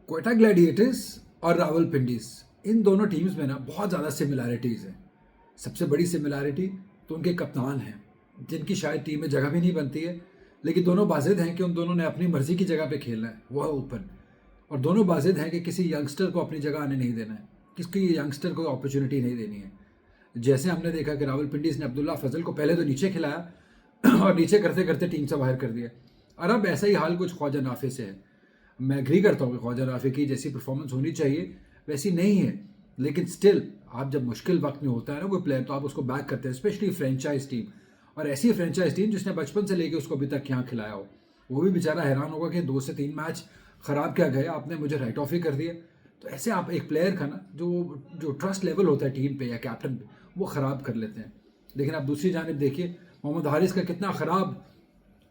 Quetta Gladiators और रावलपिंडीज, इन दोनों teams में ना बहुत ज़्यादा सिमिलैरिटीज़ हैं। सबसे बड़ी सिमिलैरिटी तो उनके कप्तान हैं, जिनकी शायद टीम में जगह भी नहीं बनती है, लेकिन दोनों बाजिद हैं कि उन दोनों ने अपनी मर्जी की जगह पे खेलना है, वो है ओपन। और दोनों बाजिद हैं कि किसी यंगस्टर को अपनी जगह आने नहीं देना है, किसी यंगस्टर को अपॉर्चुनिटी नहीं देनी है। जैसे हमने देखा कि रावलपिंडीज ने अब्दुल्ला फजल को पहले तो नीचे खिलाया और नीचे करते करते टीम से बाहर कर दिया। और अब ऐसा ही हाल कुछ ख्वाजा नाफे से है। मैं एग्री करता हूँ कि ख्वाजा नाफे की जैसी परफॉर्मेंस होनी चाहिए वैसी नहीं है, लेकिन स्टिल आप जब मुश्किल वक्त में होता है ना कोई प्लेयर, तो आप उसको बैक करते हैं, स्पेशली फ्रेंचाइज टीम। और ऐसी फ्रेंचाइज टीम जिसने बचपन से लेके उसको अभी तक यहाँ खिलाया हो। वो भी बेचारा हैरान होगा कि 2 से 3 मैच ख़राब क्या गए, आपने मुझे राइट ऑफ ही कर दिया। तो ऐसे आप एक प्लेयर का ना जो जो ट्रस्ट लेवल होता है टीम पे या कैप्टन पे, वो ख़राब कर लेते हैं। लेकिन आप दूसरी जानिब देखिए, मोहम्मद हारिस का कितना ख़राब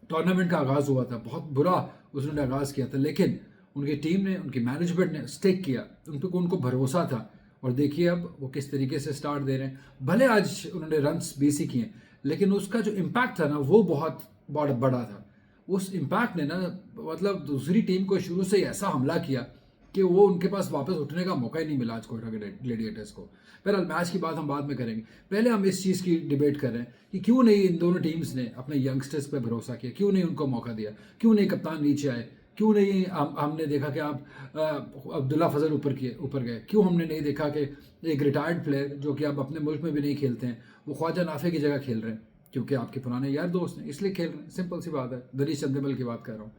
टूर्नामेंट का आगाज़ हुआ था, बहुत बुरा उसने आगाज़ किया था, लेकिन उनकी टीम ने, उनकी मैनेजमेंट ने स्टिक किया, उन पर उनको भरोसा था। और देखिए अब वो किस तरीके से स्टार्ट दे रहे हैं। भले आज उन्होंने रन्स 20 ही किए, लेकिन उसका जो इम्पैक्ट था ना वो बहुत बड़ा था। उस इम्पैक्ट ने ना मतलब दूसरी टीम को शुरू से ही ऐसा हमला किया कि वो उनके पास वापस उठने का मौका ही नहीं मिला आज कोयटा ग्लैडिएटर्स को। बहरहाल मैच की बात हम बाद में करेंगे, पहले हम इस चीज़ की डिबेट कर रहे हैं कि क्यों नहीं इन दोनों टीम्स ने अपने यंगस्टर्स पर भरोसा किया, क्यों नहीं उनको मौका दिया, क्यों नहीं कप्तान नीचे आए, क्यों नहीं हमने देखा कि आप अब्दुल्ला फजल ऊपर गए, क्यों हमने नहीं देखा कि एक रिटायर्ड प्लेयर जो कि आप अपने मुल्क में भी नहीं खेलते हैं, वो ख्वाजा नाफे की जगह खेल रहे हैं, क्योंकि आपके पुराने यार दोस्त हैं इसलिए खेल रहे हैं। सिंपल सी बात है, दरीश चंदेमल की बात कर रहा हूँ।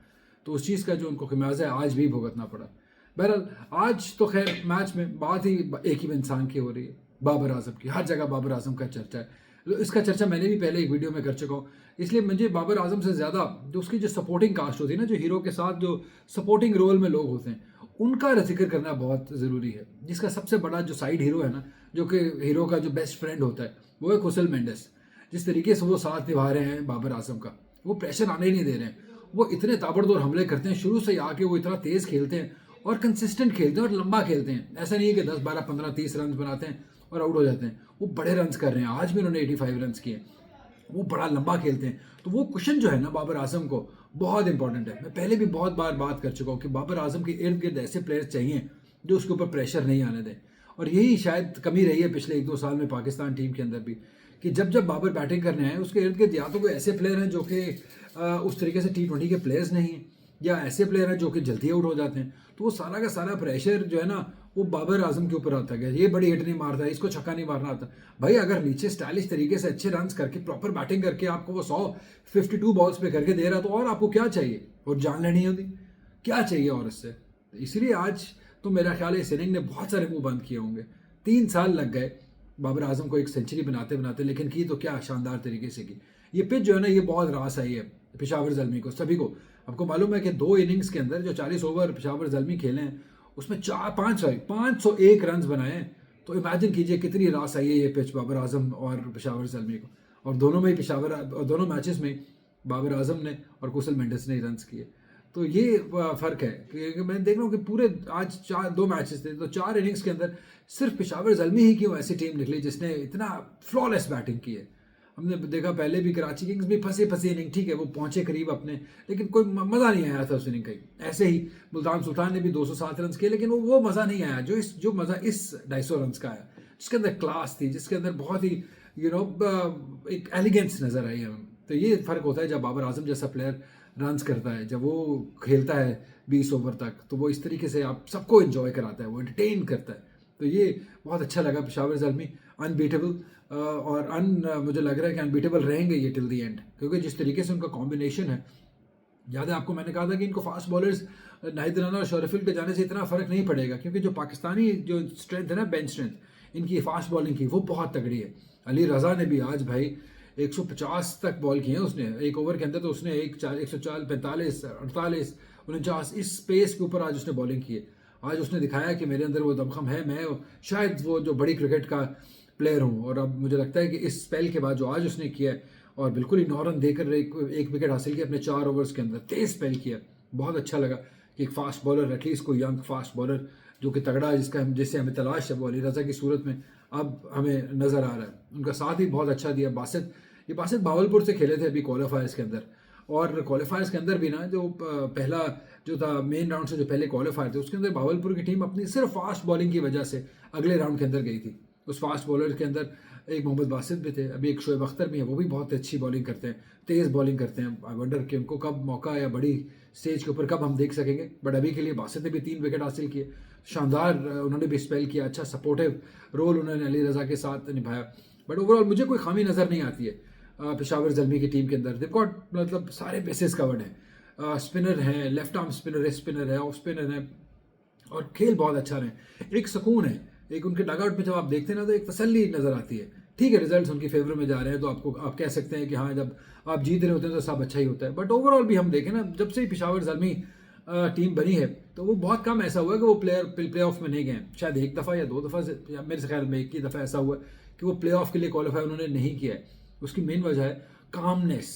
तो उस चीज़ का जो उनको खमियाजा है आज भी भुगतना पड़ा। बहरहाल आज तो खैर मैच में बात ही एक ही इंसान की हो रही है, बाबर आजम की। हर जगह बाबर आजम का चर्चा है। इसका चर्चा मैंने भी पहले एक वीडियो में कर चुका हूँ, इसलिए मुझे बाबर आजम से ज़्यादा जो उसकी जो सपोर्टिंग कास्ट होती है ना, जो हीरो के साथ जो सपोर्टिंग रोल में लोग होते हैं, उनका जिक्र करना बहुत ज़रूरी है। जिसका सबसे बड़ा जो साइड हीरो है ना, जो कि हीरो का जो बेस्ट फ्रेंड होता है, वो है कुशल मेंडिस। जिस तरीके से वो साथ निभा रहे हैं बाबर आजम का, वो प्रेशर आने ही नहीं दे रहे हैं। वो इतने ताबड़तोड़ हमले करते हैं शुरू से ही आके, वो इतना तेज़ खेलते हैं और कंसिस्टेंट खेलते हैं और लंबा खेलते हैं। ऐसा नहीं है कि 10 12 15 30 रन बनाते हैं और आउट हो जाते हैं। वो बड़े रन कर रहे हैं, आज भी उन्होंने 85 रन किए। वो बड़ा लंबा खेलते हैं, तो वो कुशन जो है ना बाबर आजम को बहुत इंपॉर्टेंट है। मैं पहले भी बहुत बार बात कर चुका हूँ कि बाबर आजम के इर्द गिर्द ऐसे प्लेयर्स चाहिए जो उसके ऊपर प्रेशर नहीं आने दें। और यही शायद कमी रही है पिछले 1-2 साल में पाकिस्तान टीम के अंदर भी, कि जब जब बाबर बैटिंग करने आए उसके इर्द गिर्द या तो कोई ऐसे प्लेयर हैं जो कि उस तरीके से T20 के प्लेयर्स नहीं हैं, या ऐसे प्लेयर हैं जो कि जल्दी आउट हो जाते हैं। तो वो सारा का सारा प्रेशर जो है ना वो बाबर आजम के ऊपर आता है, ये बड़ी हिट नहीं मारता है, इसको छक्का नहीं मारना आता। भाई अगर नीचे स्टाइलिश तरीके से अच्छे रन्स करके प्रॉपर बैटिंग करके आपको वो 152 बॉल्स पे करके दे रहा, तो और आपको क्या चाहिए? और जान लेनी होती, क्या चाहिए और इससे? इसलिए आज तो मेरा ख्याल है इस इनिंग ने बहुत सारे मुंह बंद किए होंगे। 3 साल लग गए बाबर आजम को एक सेंचुरी बनाते बनाते, लेकिन की तो क्या शानदार तरीके से की। ये पिच जो है ना, ये बहुत रास आई है पेशावर ज़ल्मी को, सभी को। आपको मालूम है कि 2 इनिंग्स के अंदर जो 40 ओवर पेशावर ज़ल्मी खेले हैं, उसमें 501 रन बनाए हैं। तो इमेजिन कीजिए कितनी रास आई है ये पिच बाबर आजम और पेशावर ज़ल्मी को। और दोनों में ही दोनों मैचेस में बाबर आजम ने और कुशल मेंडिस ने रन किए। तो ये फ़र्क है कि मैं देख रहा हूँ कि पूरे आज 2 मैचेस थे, तो 4 इनिंग्स के अंदर सिर्फ पेशावर ज़ल्मी ही क्यों ऐसी टीम निकली जिसने इतना फ्लॉलेस बैटिंग की है। हमने देखा पहले भी कराची किंग्स भी फंसे इनिंग, ठीक है वो पहुंचे करीब अपने, लेकिन कोई मज़ा नहीं आया था उस इनिंग का। ऐसे ही मुल्तान सुल्तान ने भी 207 रन किए, लेकिन वो मज़ा नहीं आया जो मज़ा इस 250 रन का आया, जिसके अंदर क्लास थी, जिसके अंदर बहुत ही एक एलिगेंस नज़र आई हमें। तो ये फ़र्क होता है जब बाबर आजम जैसा प्लेयर रन्स करता है, जब वो खेलता है 20 ओवर तक, तो वो इस तरीके से आप सबको एंजॉय कराता है, वो एंटरटेन करता है। तो ये बहुत अच्छा लगा। पेशावर ज़ल्मी अनबीटेबल, और मुझे लग रहा है कि अनबीटेबल रहेंगे ये टिल दी एंड, क्योंकि जिस तरीके से उनका कॉम्बिनेशन है। याद है आपको मैंने कहा था कि इनको फास्ट बॉलर्स नाहिद राना और शोरफिल पे जाने से इतना फ़र्क नहीं पड़ेगा, क्योंकि जो पाकिस्तानी जो स्ट्रेंथ है ना, बेंच स्ट्रेंथ इनकी फास्ट बॉलिंग की, वो बहुत तगड़ी है। अली रज़ा ने भी आज भाई 150 तक बॉल किए हैं उसने एक ओवर के अंदर, तो उसने 140 45 48 49 इस स्पेस के ऊपर आज उसने बॉलिंग की है। आज उसने दिखाया कि मेरे अंदर वो दमखम है, मैं शायद वो जो बड़ी क्रिकेट का प्लेयर हूँ। और अब मुझे लगता है कि इस स्पेल के बाद जो आज उसने किया है, और बिल्कुल ही 9 रन देकर एक विकेट हासिल किया अपने 4 ओवर्स के अंदर, तेज स्पेल किया, बहुत अच्छा लगा कि एक फास्ट बॉलर, एटलीस्ट कोई यंग फास्ट बॉलर जो कि तगड़ा जिससे हमें तलाश है, वो अली रज़ा की सूरत में अब हमें नज़र आ रहा है। उनका साथ भी बहुत अच्छा दिया। बासित भावलपुर से खेले थे अभी क्वालिफायर्स के अंदर, और क्वालिफायर्स के अंदर भी ना जो पहला जो था मेन राउंड से जो पहले क्वालिफायर थे, उसके अंदर भावलपुर की टीम अपनी सिर्फ फास्ट बॉलिंग की वजह से अगले राउंड के अंदर गई थी। उस फास्ट बॉलर के अंदर एक मोहम्मद बासित भी थे, अभी एक शोएब अख्तर भी है, वो भी बहुत अच्छी बॉलिंग करते हैं, तेज़ बॉलिंग करते हैं। आई वंडर कि उनको कब मौका या बड़ी स्टेज के ऊपर कब हम देख सकेंगे। बट अभी के लिए बासित ने भी 3 विकेट हासिल किए, शानदार उन्होंने भी स्पेल किया, अच्छा सपोर्टिव रोल उन्होंने अली रज़ा के साथ निभाया। बट ओवरऑल मुझे कोई खामी नज़र नहीं आती है पेशावर ज़ल्मी की टीम के अंदर। दे गॉट मतलब सारे बेसिस कवर्ड हैं, स्पिनर हैं, लेफ्ट आर्म स्पिनर है, ऑफ स्पिनर है, और खेल बहुत अच्छा रहे। एक सुकून है, एक उनके डगआउट में जब आप देखते हैं ना तो एक तसल्ली नज़र आती है। ठीक है, रिजल्ट्स उनकी फेवर में जा रहे हैं तो आपको आप कह सकते हैं कि हाँ, जब आप जीत रहे होते हैं तो सब अच्छा ही होता है। बट ओवरऑल भी हम देखें ना, जब से पेशावर ज़ल्मी टीम बनी है तो वो बहुत कम ऐसा हुआ है कि वो प्ले ऑफ में नहीं गए। शायद एक दफ़ा या 2 दफ़ा से, या मेरे ख्याल में एक ही दफ़ा ऐसा हुआ कि वो प्ले ऑफ के लिए क्वालिफाई उन्होंने नहीं किया है। उसकी मेन वजह है कामनेस,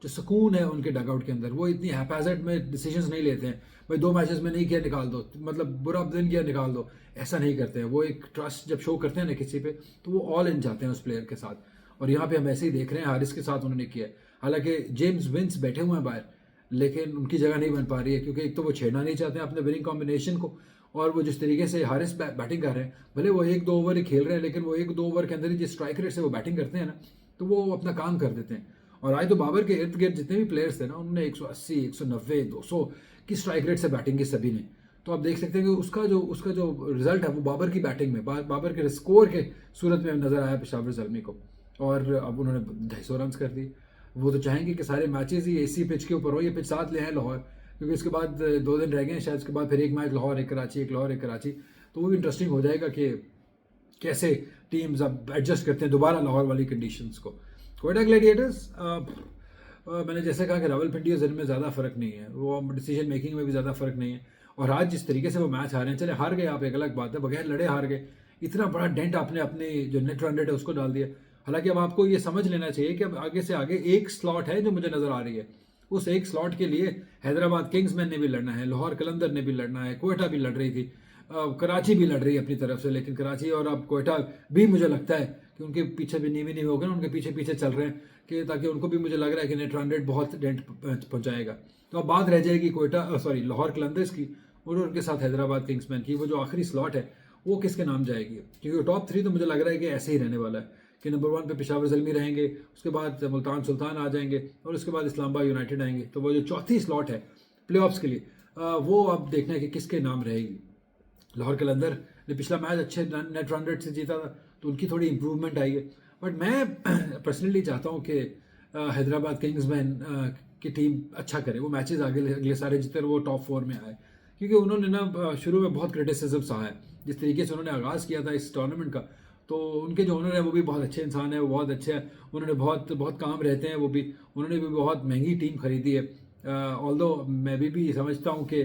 जो सुकून है उनके डगआउट के अंदर। वो इतनी हैपाजर्ड में डिसीजंस नहीं लेते हैं, भाई 2 मैचेस में नहीं किया निकाल दो, मतलब बुरा दिन किया निकाल दो, ऐसा नहीं करते हैं। वो एक ट्रस्ट जब शो करते हैं ना किसी पे, तो वो ऑल इन जाते हैं उस प्लेयर के साथ। और यहाँ पे हम ऐसे ही देख रहे हैं, हारिस के साथ उन्होंने किया है। हालांकि जेम्स विंस बैठे हुए हैं बाहर, लेकिन उनकी जगह नहीं बन पा रही है, क्योंकि एक तो वो छेड़ना नहीं चाहते हैं अपने विनिंग कॉम्बिनेशन को, और वो जिस तरीके से हारिस बैटिंग कर रहे हैं, भले वो 1-2 ओवर ही खेल रहे हैं, लेकिन वो 1-2 ओवर के अंदर ही जिस स्ट्राइक रेट से वो बैटिंग करते हैं ना, तो वो अपना काम कर देते हैं। और आज तो बाबर के इर्द गिर्द जितने भी प्लेयर्स थे ना, उन्होंने 180, 190, 200 की स्ट्राइक रेट से बैटिंग की सभी ने। तो आप देख सकते हैं कि उसका जो रिजल्ट है वो बाबर की बैटिंग में, बाबर के स्कोर के सूरत में नजर आया पेशावर ज़ल्मी को। और अब उन्होंने 250 रन कर दिए। वो तो चाहेंगे कि सारे मैचेस ही इसी पिच के ऊपर हो, ये पिच साथ ले आए लाहौर, क्योंकि इसके बाद 2 दिन रह गए हैं शायद, उसके बाद फिर एक मैच लाहौर एक कराची, एक लाहौर एक कराची। तो वो भी इंटरेस्टिंग हो जाएगा कि कैसे टीम्स अब एडजस्ट करते हैं दोबारा लाहौर वाली कंडीशंस को। कोयटा ग्लैडिएटर्स, मैंने जैसे कहा कि रावलपिंडी और ज़िले में ज़्यादा फ़र्क नहीं है, वो डिसीजन मेकिंग में भी ज़्यादा फ़र्क नहीं है। और आज जिस तरीके से वो मैच हारे हैं, चले हार गए आप, एक अलग बात है, बगैर लड़े हार गए, इतना बड़ा डेंट आपने अपने जो नेट रन रेट है उसको डाल दिया। हालांकि अब आपको ये समझ लेना चाहिए कि अब आगे से आगे एक स्लॉट है जो मुझे नज़र आ रही है, उस एक स्लॉट के लिए हैदराबाद किंग्समैन ने भी लड़ना है, लाहौर कलंदर ने भी लड़ना है, कोयटा भी लड़ रही थी, कराची भी लड़ रही है अपनी तरफ से। लेकिन कराची और अब कोयटा भी मुझे लगता है कि उनके पीछे भी नीवी हो गए, उनके पीछे पीछे चल रहे हैं, कि ताकि उनको भी मुझे लग रहा है कि नेट रन रेट बहुत डेंट पहुंचाएगा। तो अब बात रह जाएगी कोयटा लाहौर कलंदर्स की और उनके साथ हैदराबाद किंग्समैन की। वो जो आखिरी स्लॉट है वो किसके नाम जाएगी, क्योंकि टॉप 3 तो मुझे लग रहा है कि ऐसे ही रहने वाला है कि नंबर 1 पे पेशावर ज़ल्मी रहेंगे, उसके बाद मुल्तान सुल्तान आ जाएंगे, और उसके बाद इस्लामाबाद यूनाइटेड आएंगे। तो वो जो चौथी स्लॉट है प्लेऑफ्स के लिए, वो अब देखना है कि किसके नाम रहेगी। लाहौर कलंदर ने पिछला मैच अच्छे नेट रन रेट से जीता था, तो उनकी थोड़ी इंप्रूवमेंट आई है। बट मैं पर्सनली चाहता हूँ कि हैदराबाद किंग्समैन की टीम अच्छा करे, वो मैचेस आगे अगले सारे जीते और वो टॉप 4 में आए, क्योंकि उन्होंने ना शुरू में बहुत क्रिटिसिज्म सहा है जिस तरीके से उन्होंने आगाज़ किया था इस टूर्नामेंट का। तो उनके जो ओनर है वो भी बहुत अच्छे इंसान है, वो बहुत अच्छे हैं, उन्होंने बहुत बहुत काम रहते हैं, वो भी उन्होंने भी बहुत महंगी टीम खरीदी है। ऑल्दो मैं भी समझता हूँ कि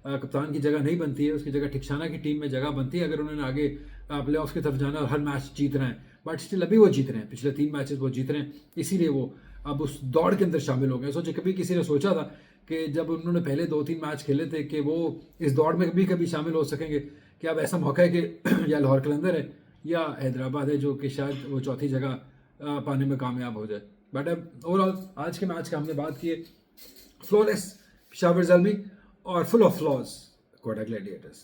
कप्तान की जगह नहीं बनती है, उसकी जगह ठिकशाना की टीम में जगह बनती है अगर उन्होंने आगे प्ले ऑफ की तरफ जाना और हर मैच जीत रहे हैं। बट स्टिल अभी वो जीत रहे हैं, पिछले 3 मैचेस वो जीत रहे हैं, इसीलिए वो अब उस दौड़ के अंदर शामिल हो गए। सोचे कभी किसी ने सोचा था कि जब उन्होंने पहले 2-3 मैच खेले थे कि वो इस दौड़ में कभी शामिल हो सकेंगे, कि अब ऐसा मौका है कि या लाहौर कलंदर है या हैदराबाद है जो कि शायद वो चौथी जगह पाने में कामयाब हो जाए। बट अब ओवरऑल आज के मैच का हमने बात की है, फ्लॉलेस पेशावर ज़ल्मी और full of flaws Quetta Gladiators.